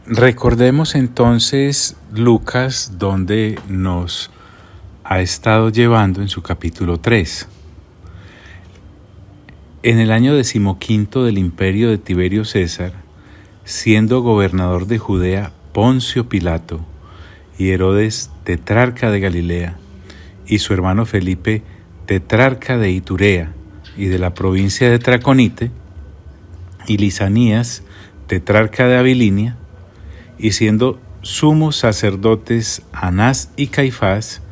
Recordemos entonces Lucas, donde nos ha estado llevando en su capítulo 3. En el año 15 del imperio de Tiberio César, siendo gobernador de Judea Poncio Pilato y Herodes tetrarca de Galilea, y su hermano Felipe tetrarca de Iturea y de la provincia de Traconite, y Lisanías tetrarca de Abilinia, y siendo sumos sacerdotes Anás y Caifás,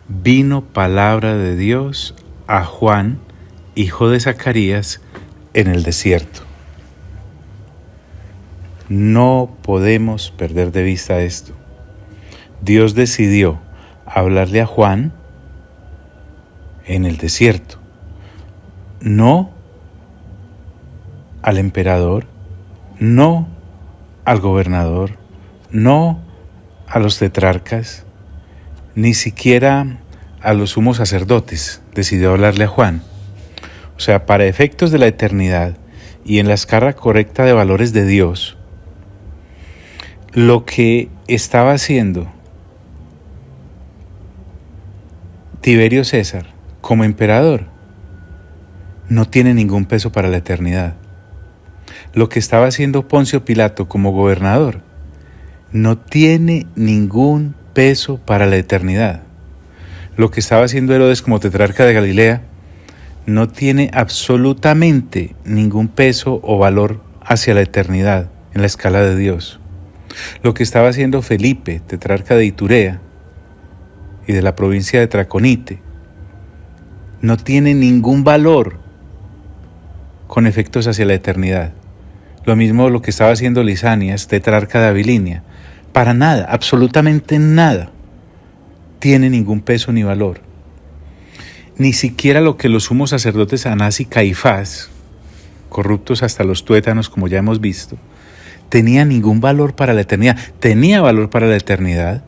vino palabra de Dios a Juan, hijo de Zacarías, en el desierto. No podemos perder de vista esto. Dios decidió hablarle a Juan en el desierto, no al emperador, no al gobernador, no a los tetrarcas, ni siquiera a los sumos sacerdotes. Decidió hablarle a Juan. O sea, para efectos de la eternidad y en la escala correcta de valores de Dios, lo que estaba haciendo Tiberio César como emperador no tiene ningún peso para la eternidad. Lo que estaba haciendo Poncio Pilato como gobernador no tiene ningún peso para la eternidad. Lo que estaba haciendo Herodes como tetrarca de Galilea no tiene absolutamente ningún peso o valor hacia la eternidad en la escala de Dios. Lo que estaba haciendo Felipe, tetrarca de Iturea y de la provincia de Traconite, no tiene ningún valor con efectos hacia la eternidad. Lo mismo lo que estaba haciendo Lisanias, tetrarca de Abilinia. Para nada, absolutamente nada, tiene ningún peso ni valor. Ni siquiera lo que los sumos sacerdotes Anás y Caifás, corruptos hasta los tuétanos como ya hemos visto, tenía ningún valor para la eternidad. Tenía valor para la eternidad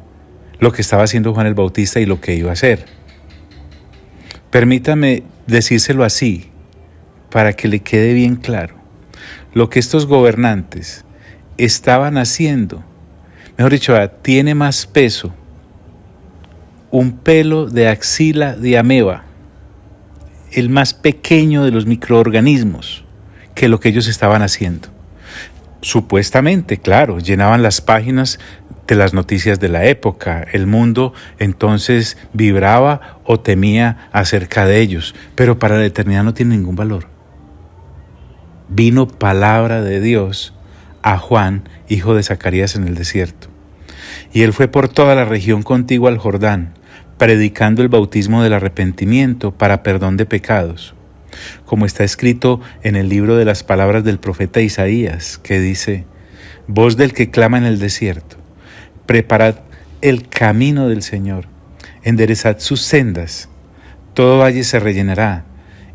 lo que estaba haciendo Juan el Bautista y lo que iba a hacer. Permítame decírselo así, para que le quede bien claro. Lo que estos gobernantes estaban haciendo, mejor dicho, tiene más peso un pelo de axila de ameba, el más pequeño de los microorganismos, que lo que ellos estaban haciendo. Supuestamente, claro, llenaban las páginas de las noticias de la época. El mundo entonces vibraba o temía acerca de ellos, pero para la eternidad no tiene ningún valor. Vino palabra de Dios a Juan, hijo de Zacarías, en el desierto. Y él fue por toda la región contigua al Jordán, predicando el bautismo del arrepentimiento para perdón de pecados, como está escrito en el libro de las palabras del profeta Isaías, que dice: voz del que clama en el desierto, preparad el camino del Señor, enderezad sus sendas, todo valle se rellenará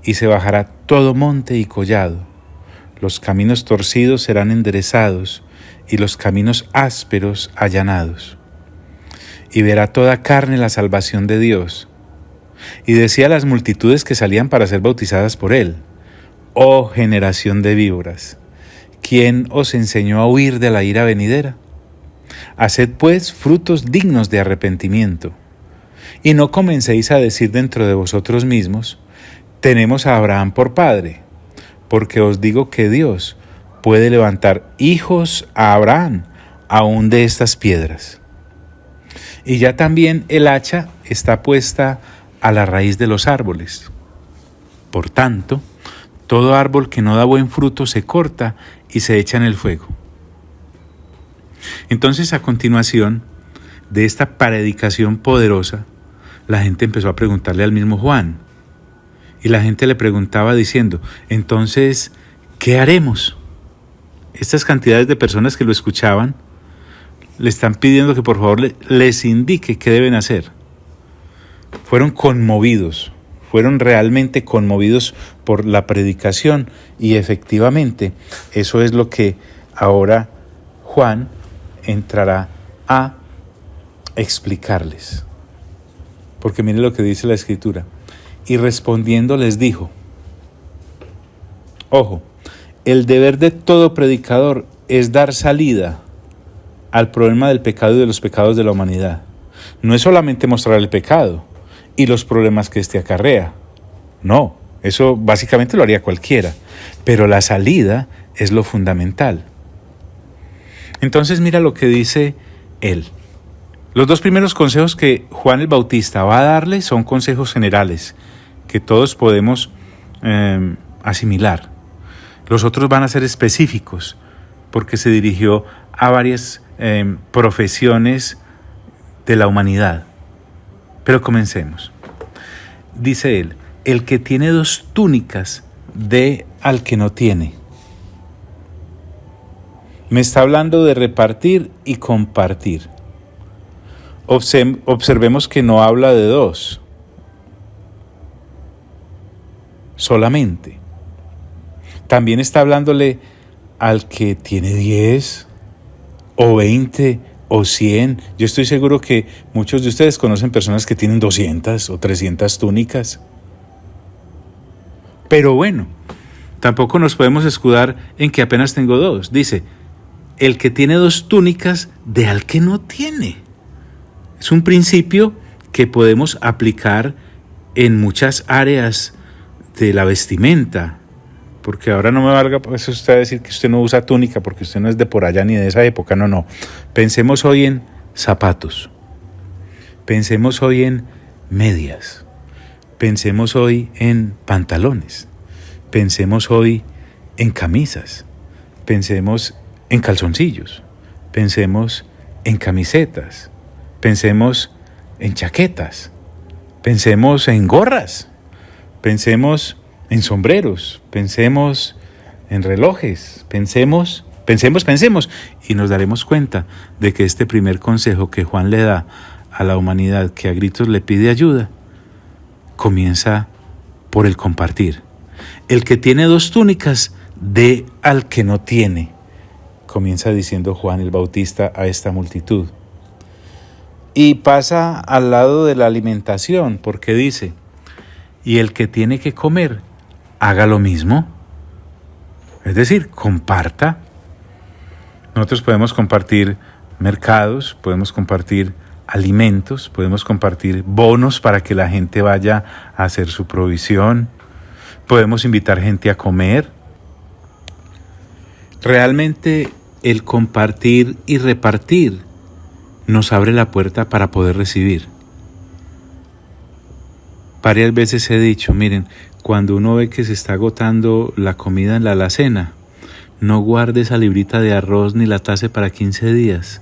y se bajará todo monte y collado, los caminos torcidos serán enderezados y los caminos ásperos allanados. Y verá toda carne la salvación de Dios. Y decía a las multitudes que salían para ser bautizadas por él: oh generación de víboras, ¿quién os enseñó a huir de la ira venidera? Haced pues frutos dignos de arrepentimiento. Y no comencéis a decir dentro de vosotros mismos: tenemos a Abraham por padre, porque os digo que Dios puede levantar hijos a Abraham aún de estas piedras. Y ya también el hacha está puesta a la raíz de los árboles. Por tanto, todo árbol que no da buen fruto se corta y se echa en el fuego. Entonces, a continuación de esta predicación poderosa, la gente empezó a preguntarle al mismo Juan. Y la gente le preguntaba diciendo: entonces, ¿qué haremos? Estas cantidades de personas que lo escuchaban le están pidiendo que por favor les indique qué deben hacer. Fueron conmovidos, fueron realmente conmovidos por la predicación, y efectivamente eso es lo que ahora Juan entrará a explicarles. Porque mire lo que dice la Escritura: y respondiendo les dijo, ojo, el deber de todo predicador es dar salida al problema del pecado y de los pecados de la humanidad. No es solamente mostrar el pecado y los problemas que éste acarrea. No, eso básicamente lo haría cualquiera. Pero la salida es lo fundamental. Entonces mira lo que dice él. Los dos primeros consejos que Juan el Bautista va a darle son consejos generales, que todos podemos asimilar. Los otros van a ser específicos, porque se dirigió a varias profesiones de la humanidad. Pero comencemos. Dice él, el que tiene 2 túnicas, dé al que no tiene. Me está hablando de repartir y compartir. Observemos que no habla de 2 solamente. También está hablándole al que tiene 10 o 20 o 100. Yo estoy seguro que muchos de ustedes conocen personas que tienen 200 o 300 túnicas. Pero bueno, tampoco nos podemos escudar en que apenas tengo 2. Dice, el que tiene 2 túnicas, dé al que no tiene. Es un principio que podemos aplicar en muchas áreas de la vestimenta, porque ahora no me valga pues usted decir que usted no usa túnica porque usted no es de por allá ni de esa época, no. Pensemos hoy en zapatos, pensemos hoy en medias, pensemos hoy en pantalones, pensemos hoy en camisas, pensemos en calzoncillos, pensemos en camisetas, pensemos en chaquetas, pensemos en gorras, pensemos en sombreros, pensemos en relojes, pensemos, y nos daremos cuenta de que este primer consejo que Juan le da a la humanidad que a gritos le pide ayuda, comienza por el compartir. El que tiene 2 túnicas, dé al que no tiene, comienza diciendo Juan el Bautista a esta multitud. Y pasa al lado de la alimentación, porque dice, y el que tiene que comer, haga lo mismo. Es decir, comparta. Nosotros podemos compartir mercados, podemos compartir alimentos, podemos compartir bonos para que la gente vaya a hacer su provisión, podemos invitar gente a comer. Realmente el compartir y repartir nos abre la puerta para poder recibir. Varias veces he dicho, miren, cuando uno ve que se está agotando la comida en la alacena, no guarde esa librita de arroz ni la tase para 15 días.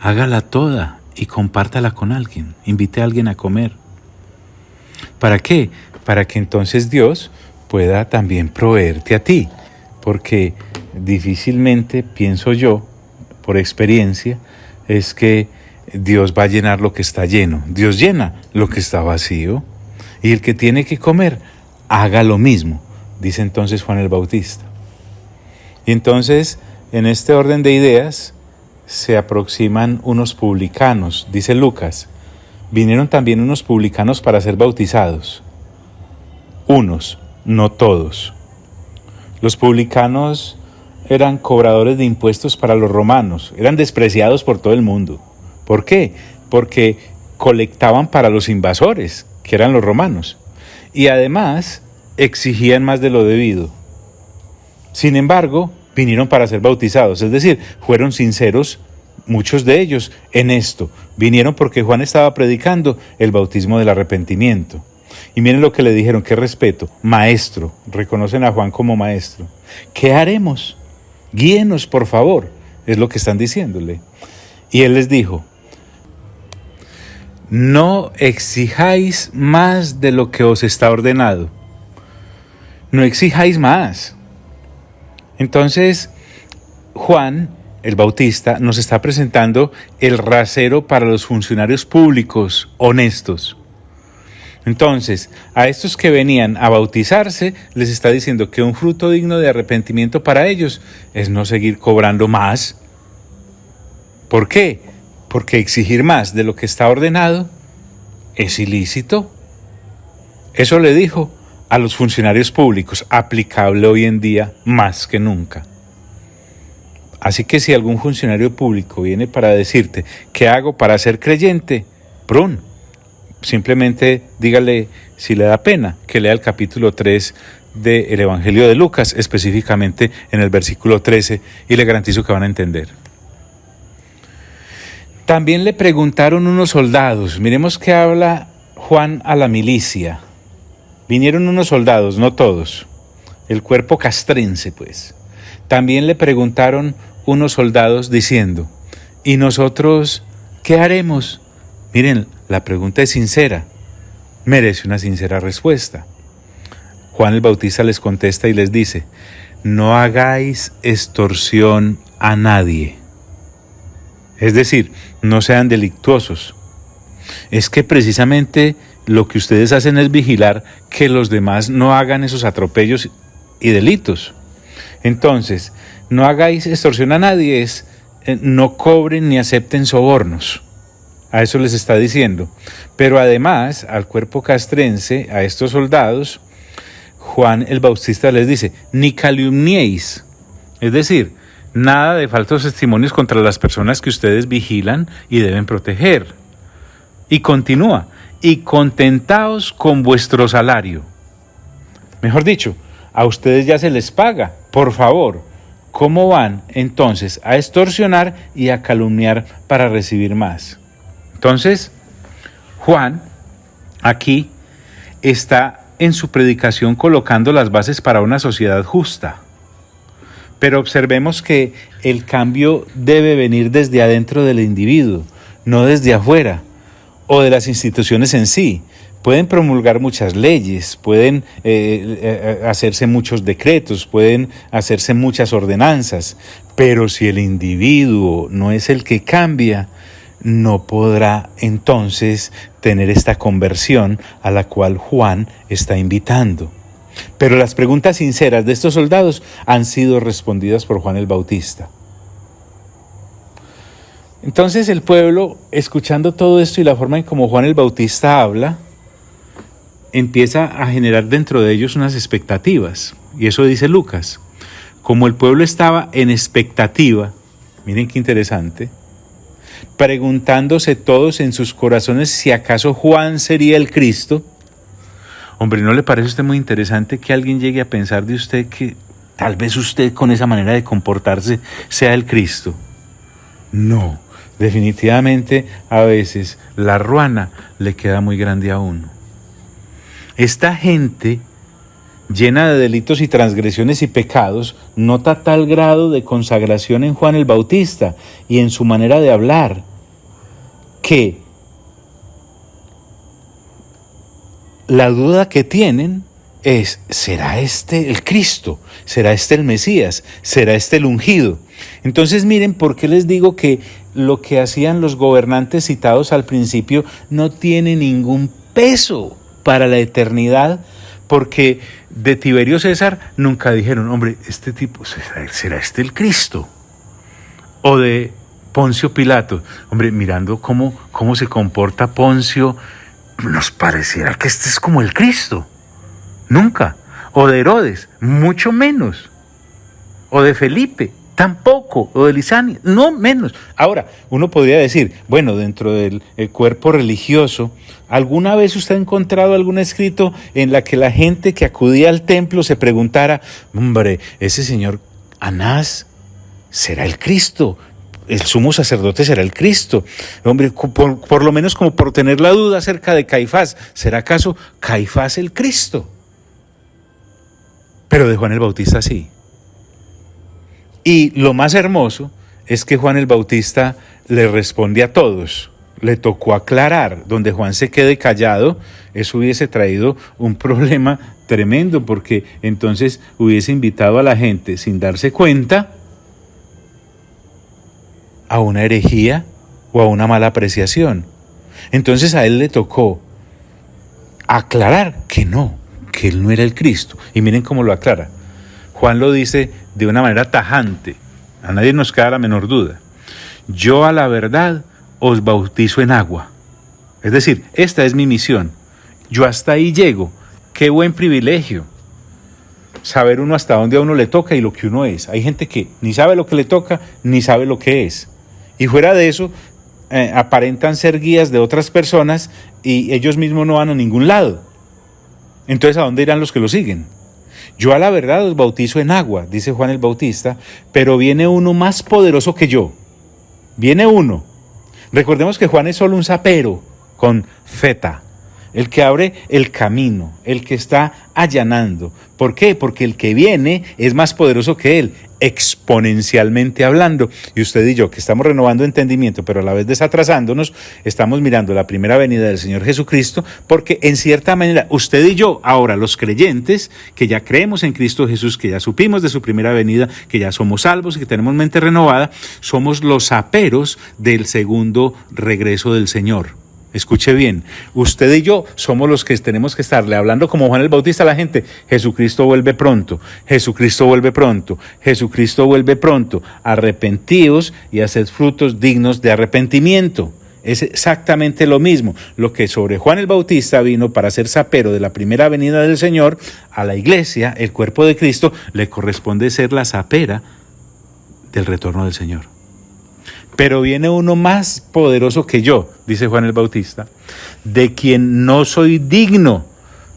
Hágala toda y compártala con alguien. Invite a alguien a comer. ¿Para qué? Para que entonces Dios pueda también proveerte a ti. Porque difícilmente, pienso yo, por experiencia, es que Dios va a llenar lo que está lleno. Dios llena lo que está vacío. Y el que tiene que comer, haga lo mismo, dice entonces Juan el Bautista. Y entonces, en este orden de ideas, se aproximan unos publicanos, dice Lucas. Vinieron también unos publicanos para ser bautizados. Unos, no todos. Los publicanos eran cobradores de impuestos para los romanos, eran despreciados por todo el mundo. ¿Por qué? Porque colectaban para los invasores, que eran los romanos, y además exigían más de lo debido. Sin embargo, vinieron para ser bautizados, es decir, fueron sinceros muchos de ellos en esto. Vinieron porque Juan estaba predicando el bautismo del arrepentimiento. Y miren lo que le dijeron, qué respeto, maestro, reconocen a Juan como maestro. ¿Qué haremos? Guíenos, por favor, es lo que están diciéndole. Y él les dijo, no exijáis más de lo que os está ordenado. No exijáis más. Entonces, Juan, el Bautista, nos está presentando el rasero para los funcionarios públicos honestos. Entonces, a estos que venían a bautizarse, les está diciendo que un fruto digno de arrepentimiento para ellos es no seguir cobrando más. ¿Por qué? Porque exigir más de lo que está ordenado es ilícito. Eso le dijo a los funcionarios públicos, aplicable hoy en día más que nunca. Así que si algún funcionario público viene para decirte, ¿qué hago para ser creyente? Prun, simplemente dígale, si le da pena, que lea el capítulo 3 del Evangelio de Lucas, específicamente en el versículo 13, y le garantizo que van a entender. También le preguntaron unos soldados, miremos qué habla Juan a la milicia. Vinieron unos soldados, no todos, el cuerpo castrense pues. También le preguntaron unos soldados diciendo, ¿y nosotros qué haremos? Miren, la pregunta es sincera, merece una sincera respuesta. Juan el Bautista les contesta y les dice, no hagáis extorsión a nadie. Es decir, no sean delictuosos. Es que precisamente lo que ustedes hacen es vigilar que los demás no hagan esos atropellos y delitos. Entonces, no hagáis extorsión a nadie, es no cobren ni acepten sobornos. A eso les está diciendo. Pero además, al cuerpo castrense, a estos soldados, Juan el Bautista les dice, ni calumniéis. Es decir, nada de falsos testimonios contra las personas que ustedes vigilan y deben proteger. Y continúa, y contentaos con vuestro salario. Mejor dicho, a ustedes ya se les paga, por favor. ¿Cómo van entonces a extorsionar y a calumniar para recibir más? Entonces, Juan aquí está en su predicación colocando las bases para una sociedad justa. Pero observemos que el cambio debe venir desde adentro del individuo, no desde afuera o de las instituciones en sí. Pueden promulgar muchas leyes, pueden hacerse muchos decretos, pueden hacerse muchas ordenanzas, pero si el individuo no es el que cambia, no podrá entonces tener esta conversión a la cual Juan está invitando. Pero las preguntas sinceras de estos soldados han sido respondidas por Juan el Bautista. Entonces el pueblo, escuchando todo esto y la forma en cómo Juan el Bautista habla, empieza a generar dentro de ellos unas expectativas. Y eso dice Lucas. Como el pueblo estaba en expectativa, miren qué interesante, preguntándose todos en sus corazones si acaso Juan sería el Cristo. Hombre, ¿no le parece a usted muy interesante que alguien llegue a pensar de usted que tal vez usted con esa manera de comportarse sea el Cristo? No, definitivamente a veces la ruana le queda muy grande a uno. Esta gente llena de delitos y transgresiones y pecados nota tal grado de consagración en Juan el Bautista y en su manera de hablar que la duda que tienen es, ¿será este el Cristo? ¿Será este el Mesías? ¿Será este el ungido? Entonces miren por qué les digo que lo que hacían los gobernantes citados al principio no tiene ningún peso para la eternidad, porque de Tiberio César nunca dijeron, hombre, este tipo, ¿será este el Cristo? O de Poncio Pilato, hombre, mirando cómo se comporta Poncio, nos pareciera que este es como el Cristo. Nunca. O de Herodes, mucho menos. O de Felipe, tampoco. O de Lisania, no menos. Ahora, uno podría decir, bueno, dentro del cuerpo religioso, ¿alguna vez usted ha encontrado algún escrito en la que la gente que acudía al templo se preguntara, hombre, ese señor Anás será el Cristo? El sumo sacerdote será el Cristo. Hombre, por lo menos como por tener la duda acerca de Caifás, ¿será acaso Caifás el Cristo? Pero de Juan el Bautista sí. Y lo más hermoso es que Juan el Bautista le responde a todos. Le tocó aclarar. Donde Juan se quede callado, eso hubiese traído un problema tremendo, porque entonces hubiese invitado a la gente sin darse cuenta a una herejía o a una mala apreciación. Entonces a él le tocó aclarar que no, que él no era el Cristo. Y miren cómo lo aclara. Juan lo dice de una manera tajante. A nadie nos queda la menor duda. Yo a la verdad os bautizo en agua. Es decir, esta es mi misión. Yo hasta ahí llego. Qué buen privilegio. saber uno hasta dónde a uno le toca y lo que uno es. Hay gente que ni sabe lo que le toca, ni sabe lo que es. Y fuera de eso, aparentan ser guías de otras personas y ellos mismos no van a ningún lado. Entonces, ¿a dónde irán los que lo siguen? Yo a la verdad os bautizo en agua, dice Juan el Bautista, pero viene uno más poderoso que yo. Viene uno. Recordemos que Juan es solo un zapero con Z, el que abre el camino, el que está allanando. ¿Por qué? Porque el que viene es más poderoso que él, exponencialmente hablando. Y usted y yo, que estamos renovando entendimiento, pero a la vez desatrasándonos, estamos mirando la primera venida del Señor Jesucristo, porque en cierta manera, usted y yo, ahora los creyentes, que ya creemos en Cristo Jesús, que ya supimos de su primera venida, que ya somos salvos y que tenemos mente renovada, somos los zaperos del segundo regreso del Señor. Escuche bien, usted y yo somos los que tenemos que estarle hablando como Juan el Bautista a la gente. Jesucristo vuelve pronto, Jesucristo vuelve pronto, Jesucristo vuelve pronto. Arrepentíos y haced frutos dignos de arrepentimiento. Es exactamente lo mismo. Lo que sobre Juan el Bautista vino para ser zapero de la primera venida del Señor, a la iglesia, el cuerpo de Cristo, le corresponde ser la zapera del retorno del Señor. Pero viene uno más poderoso que yo, dice Juan el Bautista, de quien no soy digno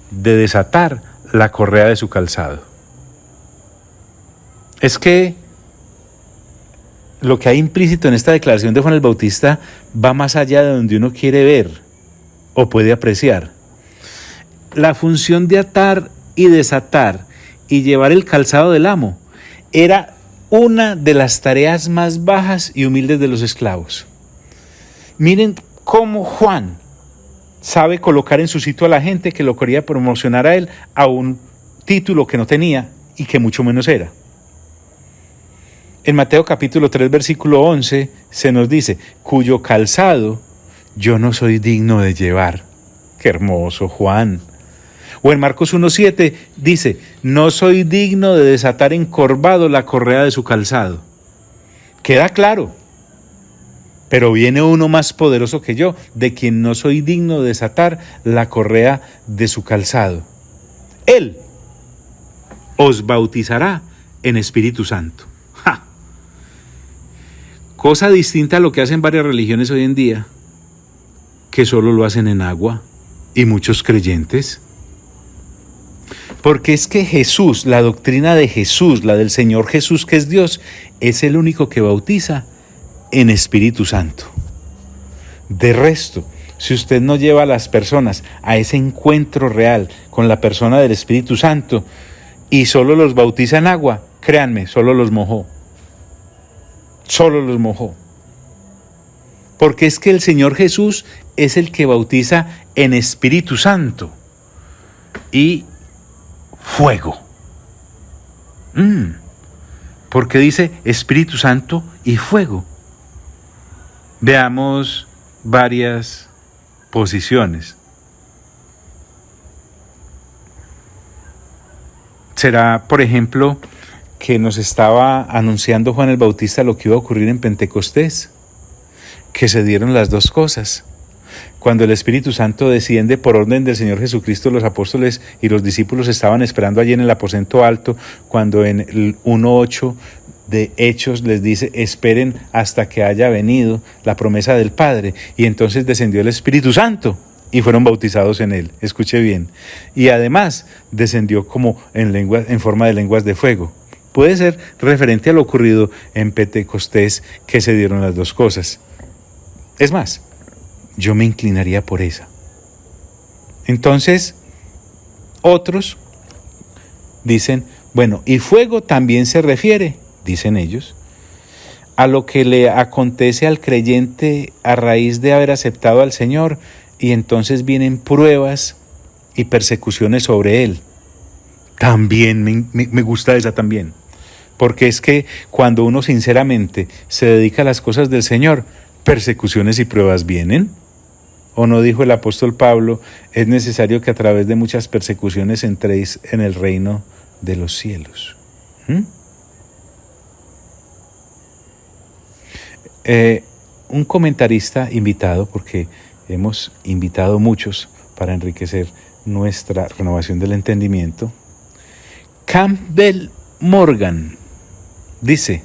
de desatar la correa de su calzado. Es que lo que hay implícito en esta declaración de Juan el Bautista va más allá de donde uno quiere ver o puede apreciar. La función de atar y desatar y llevar el calzado del amo era una de las tareas más bajas y humildes de los esclavos. Miren cómo Juan sabe colocar en su sitio a la gente que lo quería promocionar a él a un título que no tenía y que mucho menos era. En Mateo capítulo 3, versículo 11, se nos dice, cuyo calzado yo no soy digno de llevar. ¡Qué hermoso, Juan! O en Marcos 1:7 dice, no soy digno de desatar encorvado la correa de su calzado. Queda claro. Pero viene uno más poderoso que yo, de quien no soy digno de desatar la correa de su calzado. Él os bautizará en Espíritu Santo. ¡Ja! Cosa distinta a lo que hacen varias religiones hoy en día, que solo lo hacen en agua, y muchos creyentes. Porque es que Jesús, la doctrina de Jesús, la del Señor Jesús que es Dios, es el único que bautiza en Espíritu Santo. De resto, si usted no lleva a las personas a ese encuentro real con la persona del Espíritu Santo y solo los bautiza en agua, créanme, solo los mojó. Solo los mojó. Porque es que el Señor Jesús es el que bautiza en Espíritu Santo y fuego. Porque dice Espíritu Santo y fuego. Veamos varias posiciones. Será, por ejemplo, que nos estaba anunciando Juan el Bautista lo que iba a ocurrir en Pentecostés, que se dieron las dos cosas. Cuando el Espíritu Santo desciende por orden del Señor Jesucristo, los apóstoles y los discípulos estaban esperando allí en el aposento alto, cuando en el 1:8 de Hechos les dice, esperen hasta que haya venido la promesa del Padre. Y entonces descendió el Espíritu Santo y fueron bautizados en él. Escuche bien. Y además descendió como en forma de lenguas de fuego. Puede ser referente a lo ocurrido en Pentecostés, que se dieron las dos cosas. Es más, yo me inclinaría por esa. Entonces, otros dicen, bueno, y fuego también se refiere, dicen ellos, a lo que le acontece al creyente a raíz de haber aceptado al Señor, y entonces vienen pruebas y persecuciones sobre él. También me gusta esa también, porque es que cuando uno sinceramente se dedica a las cosas del Señor, persecuciones y pruebas vienen. ¿O no dijo el apóstol Pablo, es necesario que a través de muchas persecuciones entréis en el reino de los cielos? Un comentarista invitado, porque hemos invitado muchos para enriquecer nuestra renovación del entendimiento, Campbell Morgan dice,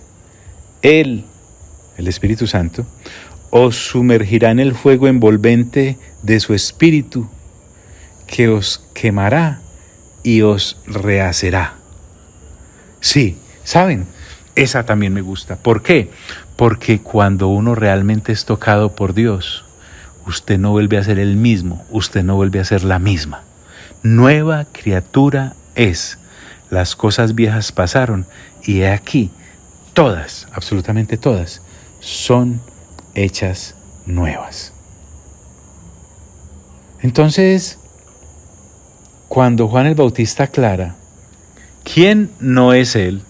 el Espíritu Santo, os sumergirá en el fuego envolvente de su espíritu, que os quemará y os rehacerá. Sí, ¿saben? Esa también me gusta. ¿Por qué? Porque cuando uno realmente es tocado por Dios, usted no vuelve a ser el mismo, usted no vuelve a ser la misma. Nueva criatura es. Las cosas viejas pasaron y he aquí, todas, absolutamente todas, son hechas nuevas. Entonces, cuando Juan el Bautista aclara, ¿quién no es él?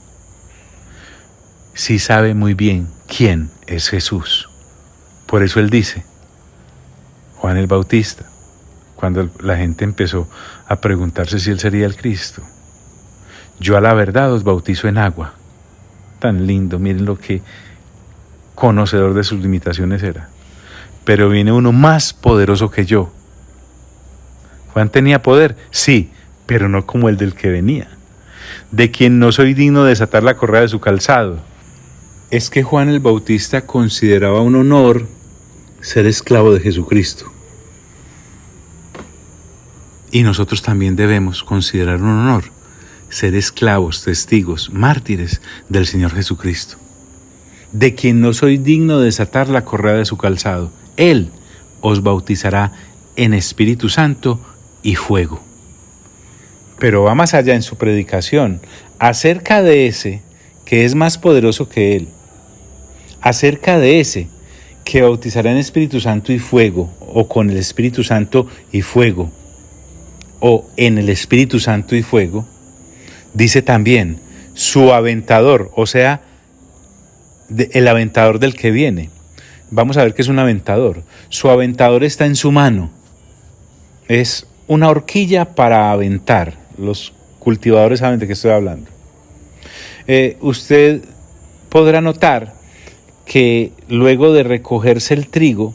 Sí sabe muy bien quién es Jesús. Por eso él dice, Juan el Bautista, cuando la gente empezó a preguntarse si él sería el Cristo, yo a la verdad os bautizo en agua. Tan lindo, miren lo que conocedor de sus limitaciones era. Pero viene uno más poderoso que yo. Juan tenía poder, sí, pero no como el del que venía, de quien no soy digno de desatar la correa de su calzado. Es que Juan el Bautista consideraba un honor ser esclavo de Jesucristo. Y nosotros también debemos considerar un honor ser esclavos, testigos, mártires del Señor Jesucristo, de quien no soy digno de desatar la correa de su calzado. Él os bautizará en Espíritu Santo y fuego. Pero va más allá en su predicación, acerca de ese que es más poderoso que él, acerca de ese que bautizará en Espíritu Santo y fuego, o con el Espíritu Santo y fuego, o en el Espíritu Santo y fuego. Dice también, su aventador, o sea, el aventador del que viene. Vamos a ver qué es un aventador. Su aventador está en su mano. Es una horquilla para aventar. Los cultivadores saben de qué estoy hablando. Usted podrá notar que luego de recogerse el trigo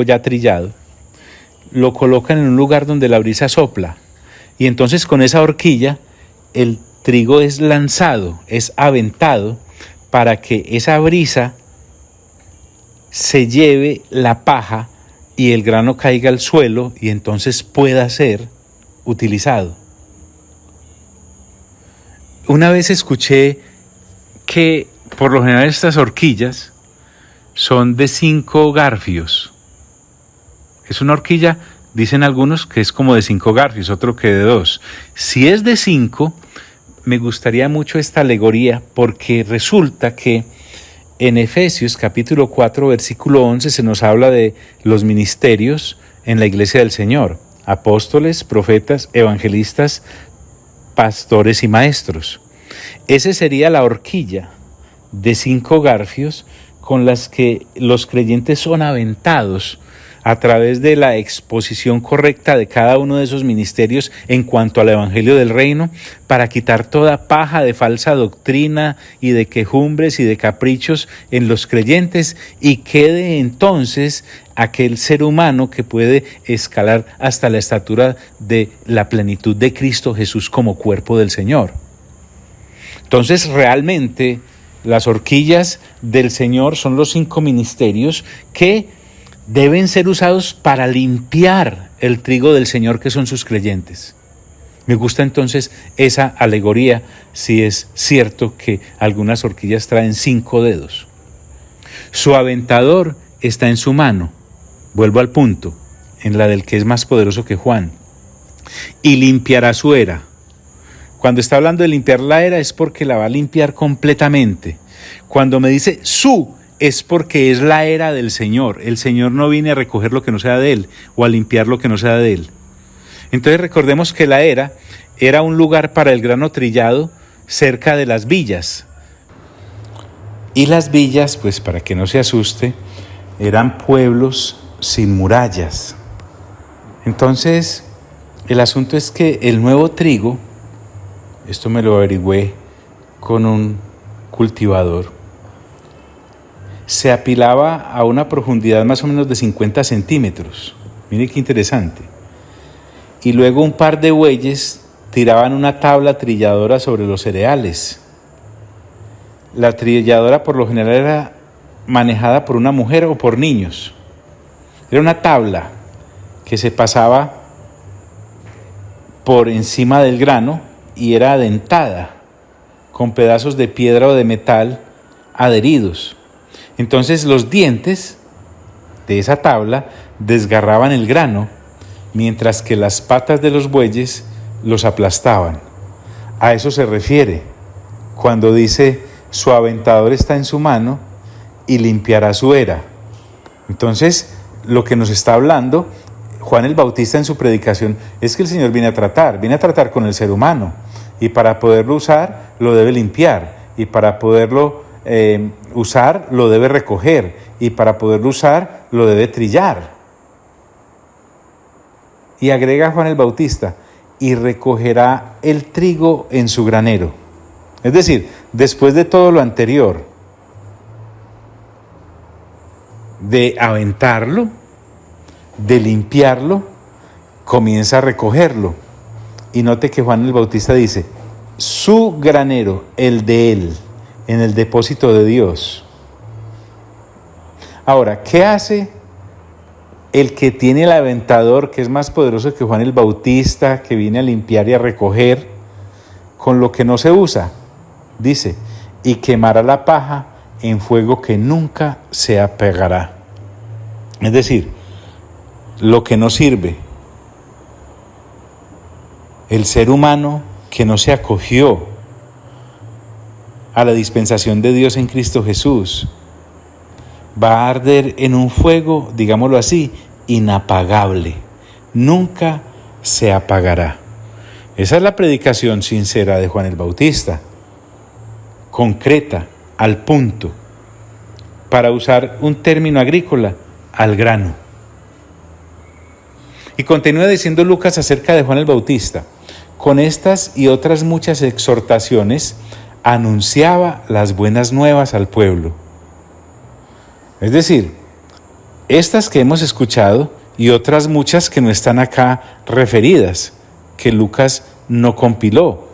ya trillado, lo colocan en un lugar donde la brisa sopla. Y entonces con esa horquilla el trigo es lanzado, es aventado, para que esa brisa se lleve la paja y el grano caiga al suelo y entonces pueda ser utilizado. Una vez escuché que por lo general estas horquillas son de 5 garfios. Es una horquilla, dicen algunos, que es como de 5 garfios, otro que de 2. Si es de 5, me gustaría mucho esta alegoría, porque resulta que en Efesios capítulo 4, versículo 11, se nos habla de los ministerios en la iglesia del Señor: apóstoles, profetas, evangelistas, pastores y maestros. Esa sería la horquilla de 5 garfios con las que los creyentes son aventados a través de la exposición correcta de cada uno de esos ministerios en cuanto al evangelio del reino, para quitar toda paja de falsa doctrina y de quejumbres y de caprichos en los creyentes, y quede entonces aquel ser humano que puede escalar hasta la estatura de la plenitud de Cristo Jesús como cuerpo del Señor. Entonces realmente las horquillas del Señor son los 5 ministerios que deben ser usados para limpiar el trigo del Señor, que son sus creyentes. Me gusta entonces esa alegoría, si es cierto que algunas horquillas traen 5 dedos. Su aventador está en su mano, vuelvo al punto, en la del que es más poderoso que Juan, y limpiará su era. Cuando está hablando de limpiar la era es porque la va a limpiar completamente. Cuando me dice su, es porque es la era del Señor. El Señor no viene a recoger lo que no sea de Él o a limpiar lo que no sea de Él. Entonces recordemos que la era un lugar para el grano trillado cerca de las villas. Y las villas, pues para que no se asuste, eran pueblos sin murallas. Entonces, el asunto es que el nuevo trigo, esto me lo averigüé con un cultivador, se apilaba a una profundidad más o menos de 50 centímetros. Mire qué interesante. Y luego un par de bueyes tiraban una tabla trilladora sobre los cereales. La trilladora por lo general era manejada por una mujer o por niños. Era una tabla que se pasaba por encima del grano y era adentada con pedazos de piedra o de metal adheridos. Entonces los dientes de esa tabla desgarraban el grano, mientras que las patas de los bueyes los aplastaban. A eso se refiere cuando dice: su aventador está en su mano y limpiará su era. Entonces, lo que nos está hablando Juan el Bautista en su predicación es que el Señor viene a tratar con el ser humano, y para poderlo usar lo debe limpiar, y para poderlo usar lo debe recoger, y para poderlo usar lo debe trillar. Y agrega Juan el Bautista: y recogerá el trigo en su granero. Es decir, después de todo lo anterior, de aventarlo, de limpiarlo, comienza a recogerlo. Y note que Juan el Bautista dice: su granero, el de él, en el depósito de Dios. Ahora, ¿qué hace el que tiene el aventador, que es más poderoso que Juan el Bautista, que viene a limpiar y a recoger, con lo que no se usa? Dice: y quemará la paja en fuego que nunca se apagará. Es decir, lo que no sirve, el ser humano que no se acogió a la dispensación de Dios en Cristo Jesús, va a arder en un fuego, digámoslo así, inapagable. Nunca se apagará. Esa es la predicación sincera de Juan el Bautista, concreta, al punto, para usar un término agrícola, al grano. Y continúa diciendo Lucas acerca de Juan el Bautista: con estas y otras muchas exhortaciones anunciaba las buenas nuevas al pueblo. Es decir, estas que hemos escuchado y otras muchas que no están acá referidas, que Lucas no compiló.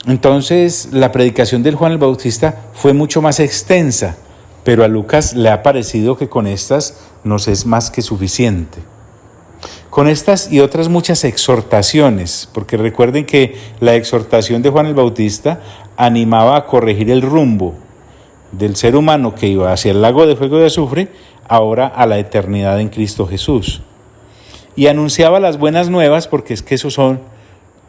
Entonces, la predicación del Juan el Bautista fue mucho más extensa, pero a Lucas le ha parecido que con estas nos es más que suficiente. Con estas y otras muchas exhortaciones, porque recuerden que la exhortación de Juan el Bautista animaba a corregir el rumbo del ser humano que iba hacia el lago de fuego y azufre, ahora a la eternidad en Cristo Jesús. Y anunciaba las buenas nuevas, porque es que esos son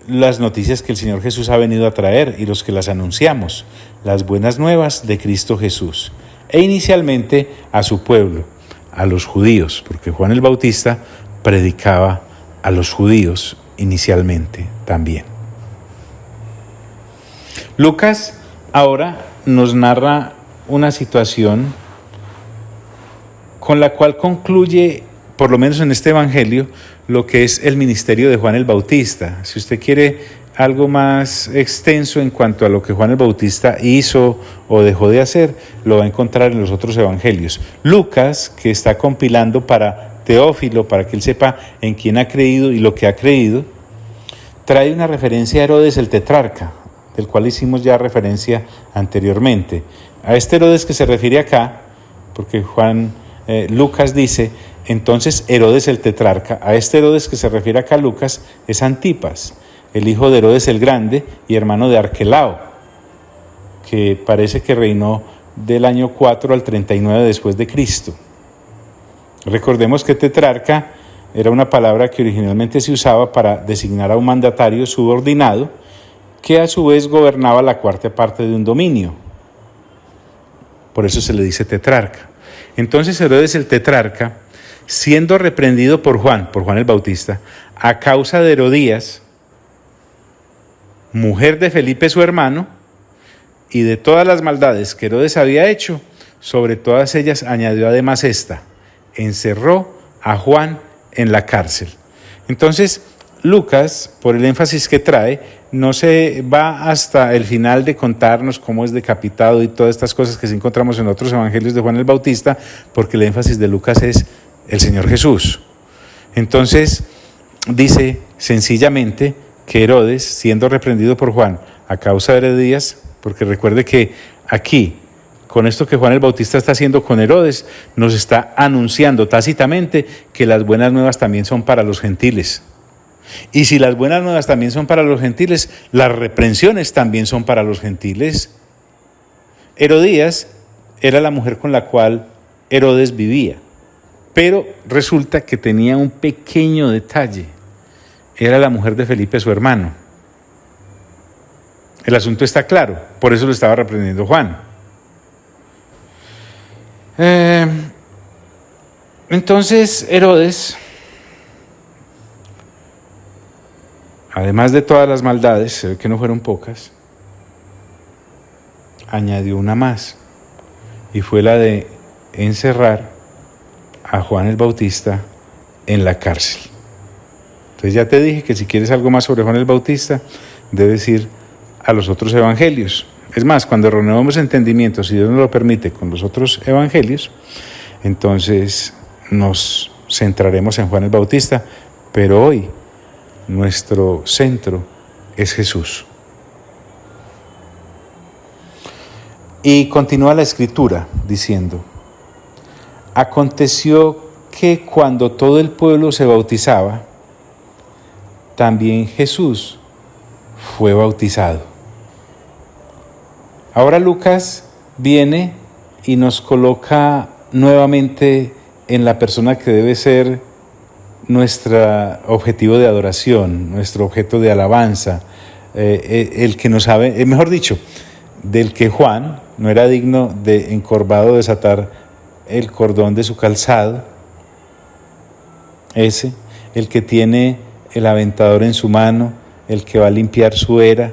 las noticias que el Señor Jesús ha venido a traer y los que las anunciamos, las buenas nuevas de Cristo Jesús. E inicialmente a su pueblo, a los judíos, porque Juan el Bautista predicaba a los judíos inicialmente también. Lucas ahora nos narra una situación con la cual concluye, por lo menos en este evangelio, lo que es el ministerio de Juan el Bautista. Si usted quiere algo más extenso en cuanto a lo que Juan el Bautista hizo o dejó de hacer, lo va a encontrar en los otros evangelios. Lucas, que está compilando para Teófilo, para que él sepa en quién ha creído y lo que ha creído, trae una referencia a Herodes el tetrarca, del cual hicimos ya referencia anteriormente. A este Herodes que se refiere acá, porque Lucas dice: entonces Herodes el tetrarca. A este Herodes que se refiere acá Lucas es Antipas, el hijo de Herodes el Grande y hermano de Arquelao, que parece que reinó del año 4 al 39 después de Cristo. Recordemos que tetrarca era una palabra que originalmente se usaba para designar a un mandatario subordinado que a su vez gobernaba la cuarta parte de un dominio. Por eso se le dice tetrarca. Entonces Herodes el tetrarca, siendo reprendido por Juan el Bautista, a causa de Herodías, mujer de Felipe su hermano, y de todas las maldades que Herodes había hecho, sobre todas ellas añadió además esta: encerró a Juan en la cárcel. Entonces, Lucas, por el énfasis que trae, no se va hasta el final de contarnos cómo es decapitado y todas estas cosas que sí encontramos en otros evangelios de Juan el Bautista, porque el énfasis de Lucas es el Señor Jesús. Entonces, dice sencillamente que Herodes, siendo reprendido por Juan a causa de Herodías, porque recuerde que aquí, con esto que Juan el Bautista está haciendo con Herodes, nos está anunciando tácitamente que las buenas nuevas también son para los gentiles. Y si las buenas nuevas también son para los gentiles, las reprensiones también son para los gentiles. Herodías era la mujer con la cual Herodes vivía, pero resulta que tenía un pequeño detalle. Era la mujer de Felipe, su hermano. El asunto está claro, por eso lo estaba reprendiendo Juan. Entonces Herodes, además de todas las maldades, se ve que no fueron pocas, añadió una más, y fue la de encerrar a Juan el Bautista en la cárcel. Entonces ya te dije que si quieres algo más sobre Juan el Bautista, debes ir a los otros evangelios. Es más, cuando renovemos entendimiento, si Dios nos lo permite, con los otros evangelios, entonces nos centraremos en Juan el Bautista, pero hoy nuestro centro es Jesús. Y continúa la escritura diciendo: aconteció que cuando todo el pueblo se bautizaba, también Jesús fue bautizado. Ahora Lucas viene y nos coloca nuevamente en la persona que debe ser nuestro objetivo de adoración, nuestro objeto de alabanza, el que nos sabe, mejor dicho, del que Juan no era digno de encorvado desatar el cordón de su calzado, ese, el que tiene el aventador en su mano, el que va a limpiar su era,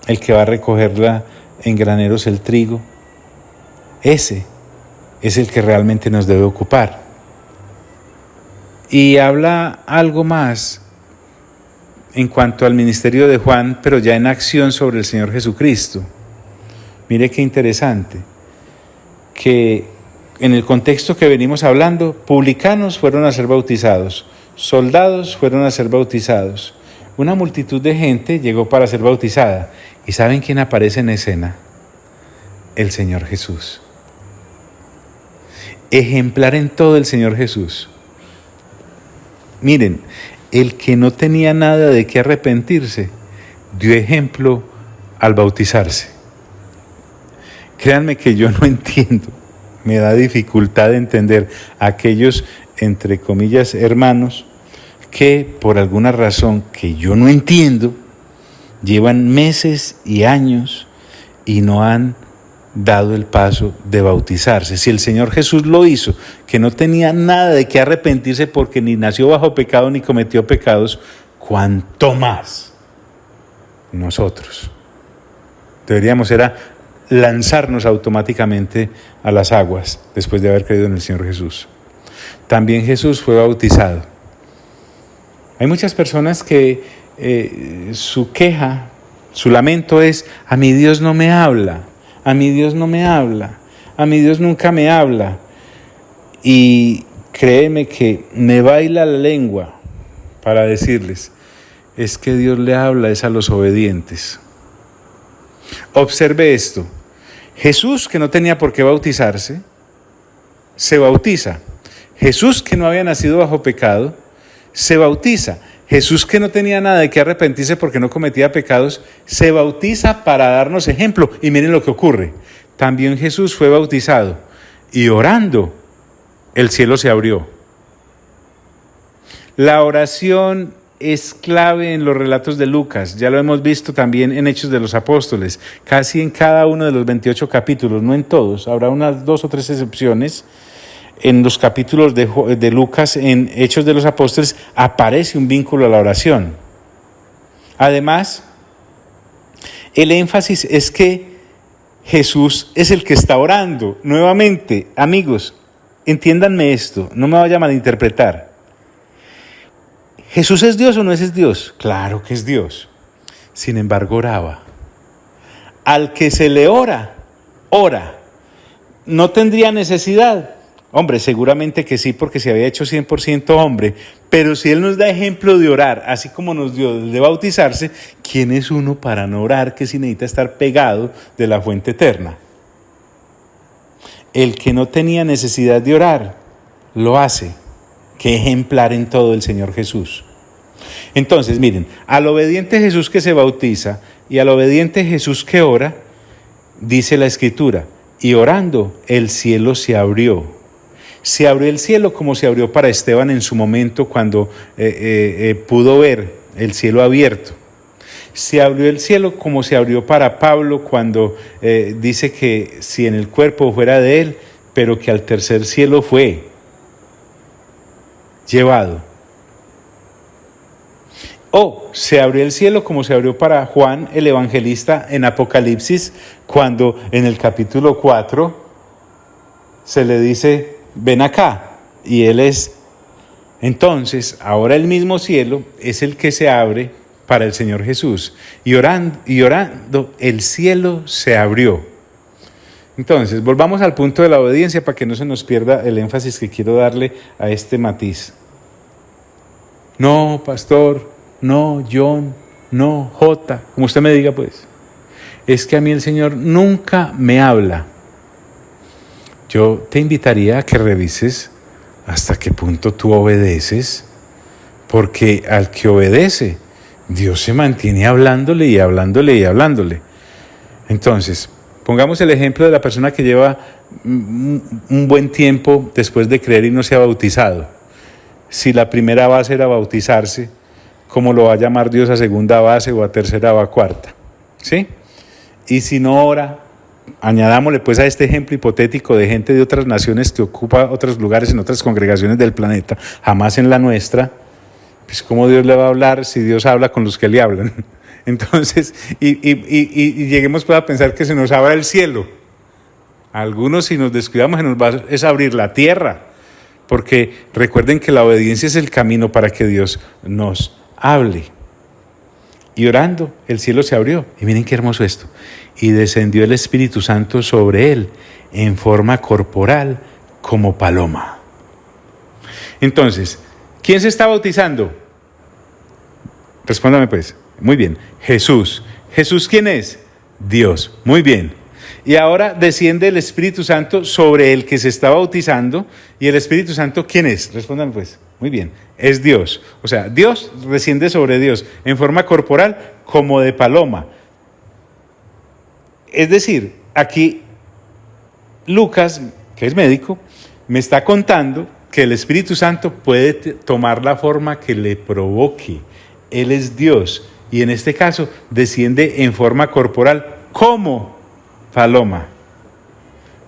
el que va a recogerla en graneros el trigo. Ese es el que realmente nos debe ocupar. Y habla algo más en cuanto al ministerio de Juan, pero ya en acción sobre el Señor Jesucristo. Mire qué interesante, que en el contexto que venimos hablando, publicanos fueron a ser bautizados, soldados fueron a ser bautizados, una multitud de gente llegó para ser bautizada. ¿Y saben quién aparece en escena? El Señor Jesús. Ejemplar en todo el Señor Jesús. Miren, el que no tenía nada de qué arrepentirse, dio ejemplo al bautizarse. Créanme que yo no entiendo, me da dificultad de entender a aquellos, entre comillas, hermanos, que por alguna razón que yo no entiendo, llevan meses y años y no han dado el paso de bautizarse. Si el Señor Jesús lo hizo, que no tenía nada de qué arrepentirse porque ni nació bajo pecado ni cometió pecados, ¿cuánto más nosotros? Deberíamos era lanzarnos automáticamente a las aguas después de haber creído en el Señor Jesús. También Jesús fue bautizado. Hay muchas personas que su queja, su lamento es: a mi Dios no me habla, a mi Dios no me habla, a mi Dios nunca me habla. Y créeme que me baila la lengua para decirles, es que Dios le habla es a los obedientes. Observe esto, Jesús, que no tenía por qué bautizarse, se bautiza. Jesús, que no había nacido bajo pecado, se bautiza. Jesús, que no tenía nada de qué arrepentirse porque no cometía pecados, se bautiza para darnos ejemplo. Y miren lo que ocurre. También Jesús fue bautizado y orando, el cielo se abrió. La oración es clave en los relatos de Lucas. Ya lo hemos visto también en Hechos de los Apóstoles. Casi en cada uno de los 28 capítulos, no en todos. Habrá unas 2 o 3 excepciones. En los capítulos de Lucas, en Hechos de los Apóstoles, aparece un vínculo a la oración. Además, el énfasis es que Jesús es el que está orando. Nuevamente, amigos, entiéndanme esto, no me vaya a malinterpretar. ¿Jesús es Dios o no es Dios? Claro que es Dios. Sin embargo, oraba. Al que se le ora, ora. No tendría necesidad. Hombre, seguramente que sí, porque se había hecho 100% hombre, pero si Él nos da ejemplo de orar, así como nos dio de bautizarse, ¿quién es uno para no orar que si necesita estar pegado de la fuente eterna? El que no tenía necesidad de orar, lo hace. Qué ejemplar en todo el Señor Jesús. Entonces, miren, al obediente Jesús que se bautiza y al obediente Jesús que ora, dice la Escritura, y orando el cielo se abrió. Se abrió el cielo como se abrió para Esteban en su momento cuando pudo ver el cielo abierto. Se abrió el cielo como se abrió para Pablo cuando dice que si en el cuerpo fuera de él, pero que al tercer cielo fue llevado. O se abrió el cielo como se abrió para Juan el evangelista en Apocalipsis cuando en el capítulo 4 se le dice, ven acá, y él es. Entonces, ahora el mismo cielo es el que se abre para el Señor Jesús. Y orando, el cielo se abrió. Entonces, volvamos al punto de la obediencia para que no se nos pierda el énfasis que quiero darle a este matiz. No, pastor, no, John, no, J, como usted me diga pues. Es que a mí el Señor nunca me habla. Yo te invitaría a que revises hasta qué punto tú obedeces, porque al que obedece, Dios se mantiene hablándole y hablándole y hablándole. Entonces, pongamos el ejemplo de la persona que lleva un buen tiempo después de creer y no se ha bautizado. Si la primera base era bautizarse, ¿cómo lo va a llamar Dios a segunda base o a tercera o a cuarta? ¿Sí? Y si no ora, añadámosle pues a este ejemplo hipotético de gente de otras naciones que ocupa otros lugares en otras congregaciones del planeta, jamás en la nuestra, pues ¿cómo Dios le va a hablar si Dios habla con los que le hablan? Entonces, y lleguemos pues a pensar que se nos abra el cielo. Algunos, si nos descuidamos, se nos va a abrir la tierra, porque recuerden que la obediencia es el camino para que Dios nos hable. Y orando, el cielo se abrió. Y miren qué hermoso esto. Y descendió el Espíritu Santo sobre él en forma corporal como paloma. Entonces, ¿quién se está bautizando? Respóndame pues. Muy bien. Jesús. ¿Jesús quién es? Dios. Muy bien. Y ahora desciende el Espíritu Santo sobre el que se está bautizando. ¿Y el Espíritu Santo quién es? Respóndame pues. Muy bien. Es Dios. O sea, Dios desciende sobre Dios en forma corporal como de paloma. Es decir, aquí Lucas, que es médico, me está contando que el Espíritu Santo puede tomar la forma que le provoque. Él es Dios y en este caso desciende en forma corporal como paloma.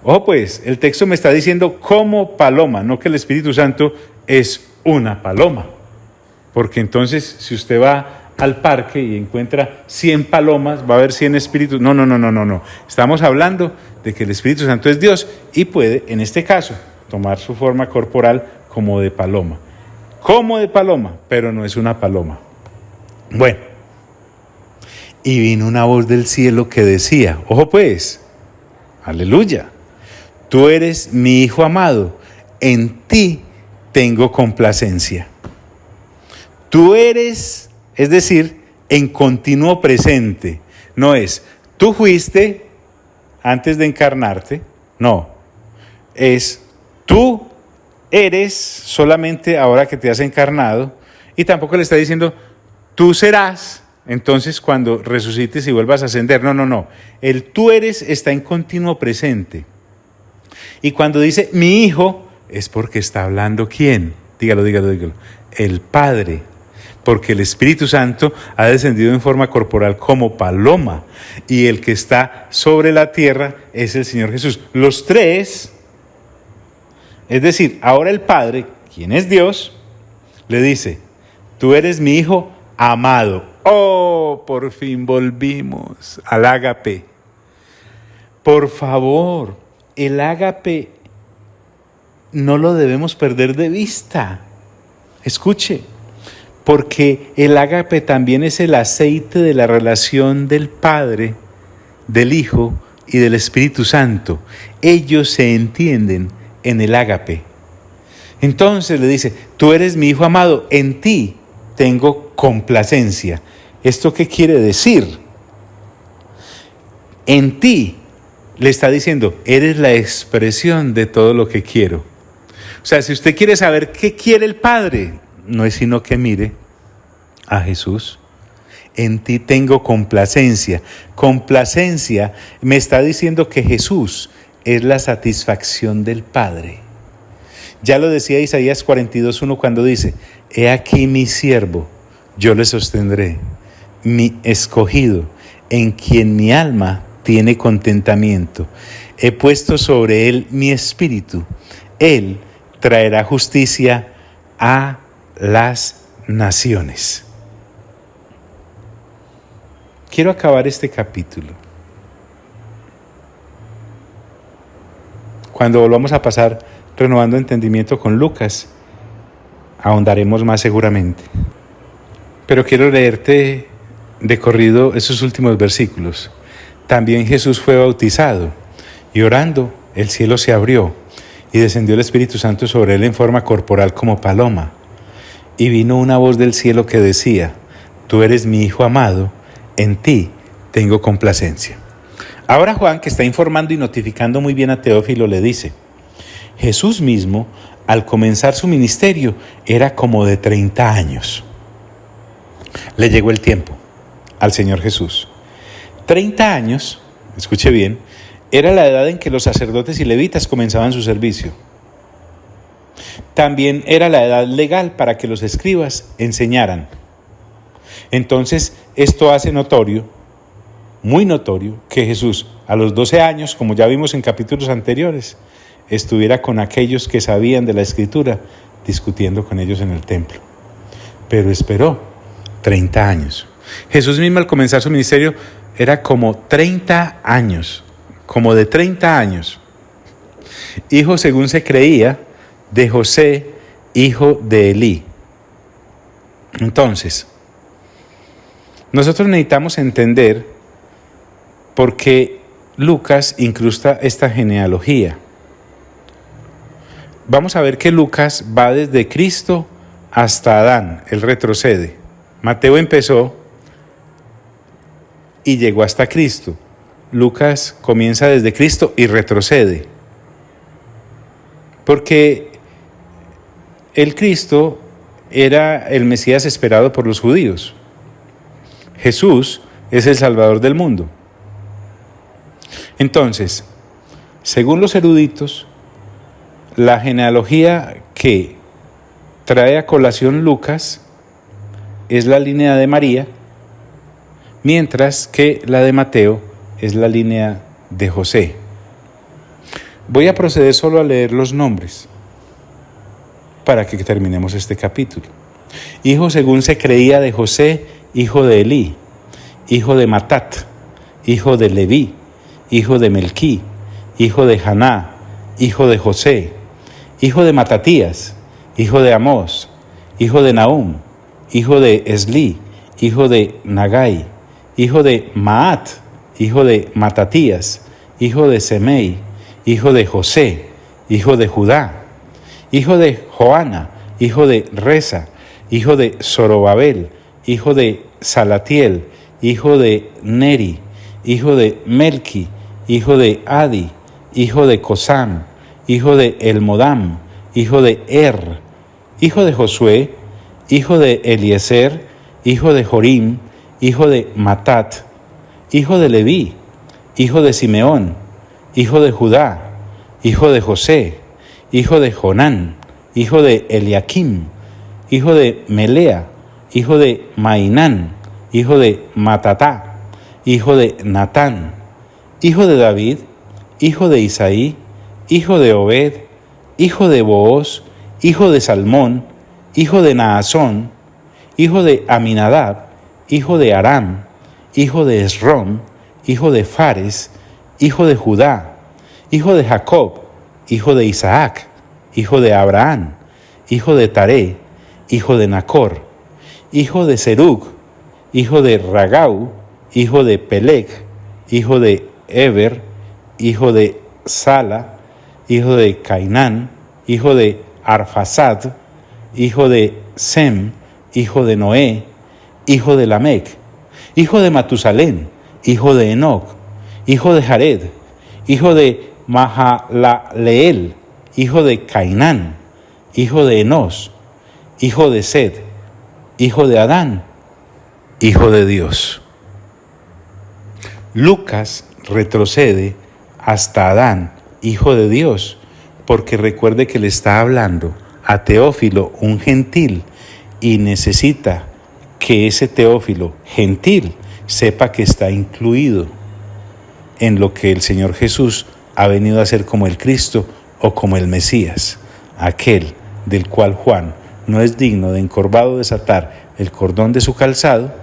Ojo pues, el texto me está diciendo como paloma, no que el Espíritu Santo es una paloma. Porque entonces si usted va al parque y encuentra 100 palomas, va a haber 100 espíritus. No. Estamos hablando de que el Espíritu Santo es Dios y puede, en este caso, tomar su forma corporal como de paloma. Como de paloma, pero no es una paloma. Bueno, y vino una voz del cielo que decía, ojo pues, aleluya, tú eres mi Hijo amado, en ti tengo complacencia. Tú eres, es decir, en continuo presente. No es, tú fuiste antes de encarnarte, no. Es, tú eres solamente ahora que te has encarnado, y tampoco le está diciendo, tú serás, entonces cuando resucites y vuelvas a ascender. No. El tú eres está en continuo presente. Y cuando dice mi Hijo, es porque está hablando ¿quién? Dígalo. El Padre. Porque el Espíritu Santo ha descendido en forma corporal como paloma, y el que está sobre la tierra es el Señor Jesús. Los tres, es decir, ahora el Padre, quien es Dios, le dice, tú eres mi Hijo amado. Oh, por fin volvimos al ágape. Por favor, el ágape no lo debemos perder de vista. Escuche. Porque el ágape también es el aceite de la relación del Padre, del Hijo y del Espíritu Santo. Ellos se entienden en el ágape. Entonces le dice, tú eres mi hijo amado, en ti tengo complacencia. ¿Esto qué quiere decir? En ti le está diciendo, eres la expresión de todo lo que quiero. O sea, si usted quiere saber qué quiere el Padre, no es sino que mire a Jesús. En ti tengo complacencia. Complacencia me está diciendo que Jesús es la satisfacción del Padre. Ya lo decía Isaías 42:1 cuando dice, he aquí mi siervo, yo le sostendré, mi escogido, en quien mi alma tiene contentamiento. He puesto sobre él mi espíritu. Él traerá justicia a las naciones. Quiero acabar este capítulo. Cuando volvamos a pasar renovando entendimiento con Lucas, ahondaremos más seguramente. Pero quiero leerte de corrido esos últimos versículos. También Jesús fue bautizado, y orando, el cielo se abrió, y descendió el Espíritu Santo sobre él en forma corporal como paloma. Y vino una voz del cielo que decía, tú eres mi Hijo amado, en ti tengo complacencia. Ahora Juan, que está informando y notificando muy bien a Teófilo, le dice, Jesús mismo, al comenzar su ministerio, era como de 30 años. Le llegó el tiempo al Señor Jesús. 30 años, escuche bien, era la edad en que los sacerdotes y levitas comenzaban su servicio. También era la edad legal para que los escribas enseñaran. Entonces, esto hace notorio, muy notorio, que Jesús, a los 12 años, como ya vimos en capítulos anteriores, estuviera con aquellos que sabían de la Escritura, discutiendo con ellos en el templo. Pero esperó 30 años. Jesús mismo al comenzar su ministerio era como 30 años, como de 30 años. Hijo, según se creía, de José, hijo de Elí. Entonces, nosotros necesitamos entender por qué Lucas incrusta esta genealogía. Vamos a ver que Lucas va desde Cristo hasta Adán, él retrocede. Mateo empezó y llegó hasta Cristo. Lucas comienza desde Cristo y retrocede. Porque el Cristo era el Mesías esperado por los judíos. Jesús es el Salvador del mundo. Entonces, según los eruditos, la genealogía que trae a colación Lucas es la línea de María, mientras que la de Mateo es la línea de José. Voy a proceder solo a leer los nombres para que terminemos este capítulo. Hijo según se creía de José, hijo de Elí, hijo de Matat, hijo de Leví, hijo de Melquí, hijo de Janá, hijo de José, hijo de Matatías, hijo de Amós, hijo de Nahum, hijo de Esli, hijo de Nagai, hijo de Maat, hijo de Matatías, hijo de Semei, hijo de José, hijo de Judá, hijo de Joana, hijo de Resa, hijo de Zorobabel, hijo de Salatiel, hijo de Neri, hijo de Melqui, hijo de Adi, hijo de Cosam, hijo de Elmodam, hijo de Er, hijo de Josué, hijo de Eliezer, hijo de Jorim, hijo de Matat, hijo de Leví, hijo de Simeón, hijo de Judá, hijo de José, hijo de Jonán, hijo de Eliakim, hijo de Melea, hijo de Mainán, hijo de Matatá, hijo de Natán, hijo de David, hijo de Isaí, hijo de Obed, hijo de Booz, hijo de Salmón, hijo de Naasón, hijo de Aminadab, hijo de Aram, hijo de Esrom, hijo de Fares, hijo de Judá, hijo de Jacob, hijo de Isaac, hijo de Abraham, hijo de Taré, hijo de Nacor, hijo de Serug, hijo de Ragau, hijo de Peleg, hijo de Eber, hijo de Sala, hijo de Cainán, hijo de Arfaxad, hijo de Sem, hijo de Noé, hijo de Lamec, hijo de Matusalén, hijo de Enoc, hijo de Jared, hijo de Mahalaleel, hijo de Cainán, hijo de Enos, hijo de Sed, hijo de Adán, hijo de Dios. Lucas retrocede hasta Adán, hijo de Dios, porque recuerde que le está hablando a Teófilo, un gentil, y necesita que ese Teófilo gentil sepa que está incluido en lo que el Señor Jesús ha venido a hacer como el Cristo o como el Mesías, aquel del cual Juan no es digno de encorvado desatar el cordón de su calzado,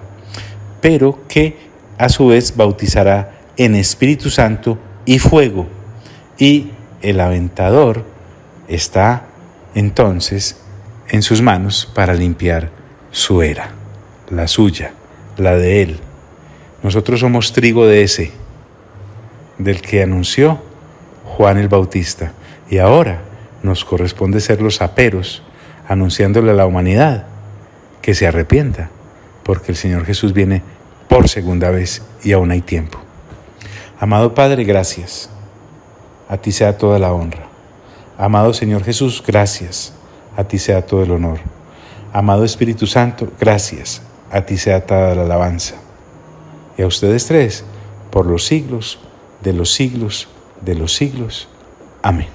pero que a su vez bautizará en Espíritu Santo y fuego. Y el aventador está entonces en sus manos para limpiar su era, la suya, la de él. Nosotros somos trigo de ese, del que anunció Juan el Bautista. Y ahora nos corresponde ser los aperos, anunciándole a la humanidad que se arrepienta, porque el Señor Jesús viene por segunda vez y aún hay tiempo. Amado Padre, gracias. A ti sea toda la honra. Amado Señor Jesús, gracias. A ti sea todo el honor. Amado Espíritu Santo, gracias. A ti sea toda la alabanza. Y a ustedes tres, por los siglos de los siglos de los siglos. Amén.